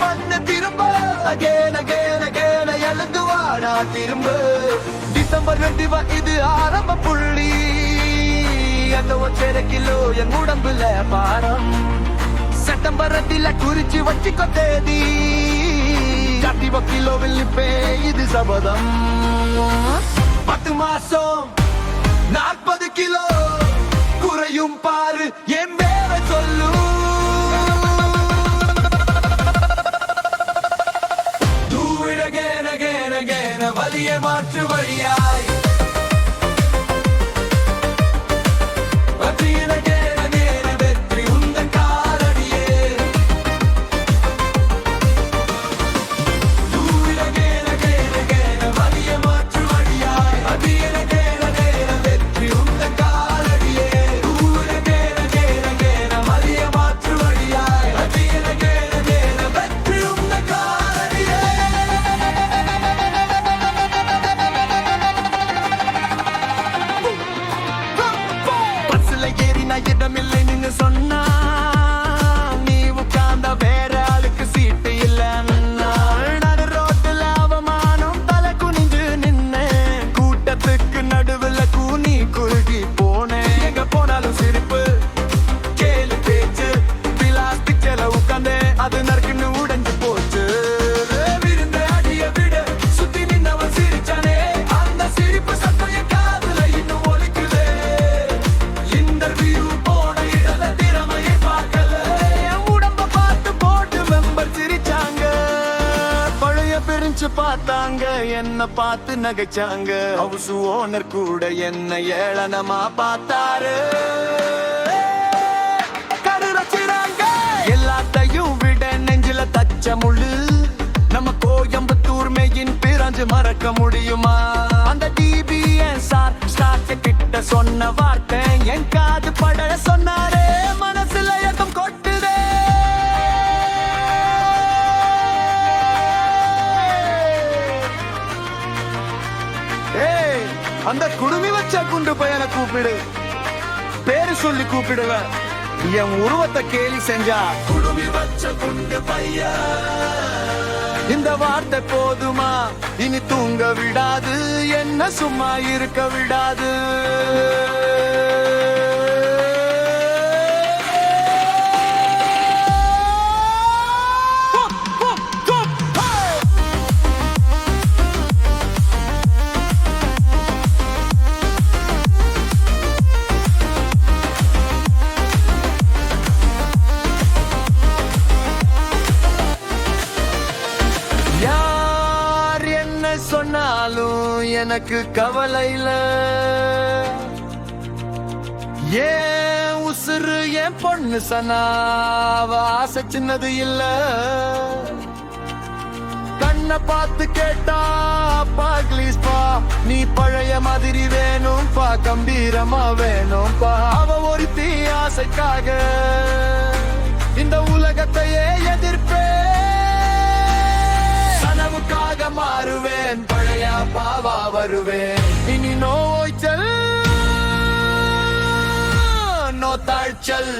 பண்ண திரும்ப again again again எழுந்து வாடா திரும்ப டிசம்பர் 21 இது ஆரம்ப புள்ளி அந்த ஒற்றை கிலோ என் உடம்புல பாரம் செப்டம்பர் 2 குறிச்சு வச்சுக்கோ தேதி காட்டி கிலோவில் நிப்பே இது சபதம் 10 மாசம் 40 கிலோ குறையும் பாரு என் பேரை சொல்லு Do it again again again வலிய மாற்று வழியாய் இடமில்லை நின்னு சொன்னா நீ உட்கார்ந்த வேற ஆளுக்கு சீட்டு இல்லைன்னா ரோட்டுல அவமானம் தலை குனிஞ்சு நின்னு கூட்டத்துக்கு நடுவுல கூனி குறுகி போனேன் எங்க போனாலும் சிரிப்பு கேளு பேச்சு பிளாஸ்டிக் சேல உட்கார்ந்து அது நறுக்குன்னு உடைஞ்சு போச்சு விருந்த அடிய விட சுத்தி நின்னவன் சிரிச்சானே அந்த சிரிப்பு சத்தம் என் காதுல இன்னும் ஒலிக்குதே இன்டர்வியூ பார்த்தாங்க என்ன பார்த்து நகைச்சாங்க ஹவுஸ் ஓனர் கூட என்ன ஏளனமா பார்த்தாரு கருரச்சிறாங்க எல்லாத்தையும் விட நெஞ்சில தச்ச முள்ளு நம்ம கோயம்புத்தூர் மெயின் பிராஞ்சு மறக்க முடியுமா அந்த டிபிஎஸ்ஆர் ஸ்டார்ட் கிட்ட சொன்ன வார்த்தை என் காது பட சொன்னாரே மனசுல ஏக்கம் கொட்டுதே அந்த குடுமி வச்ச குண்டு பையனை கூப்பிடு பேரு சொல்லி கூப்பிடுவேன் என் உருவத்தை கேலி செஞ்சா குடுமி வச்ச குண்டு பைய இந்த வார்த்தை போதுமா இனி தூங்க விடாது என்ன சும்மா இருக்க விடாது சொன்னாலும் எனக்கு கவலையில ஏன் உசுறு என் பொண்ணு சனாவ ஆசை சின்னது இல்ல கண்ணை பார்த்து கேட்டா பா ப்ளீஸ் பா நீ பழைய மாதிரி வேணும் பா கம்பீரமா வேணும் பா அவ ஒரு தீ ஆசைக்காக இந்த உலகத்தையே எதிர்ப்பேன் கனவுக்காக மாறுவேன் பழைய பாவா வருவேன் இனி நோய்ச்சல் நோ தாழ்ச்சல்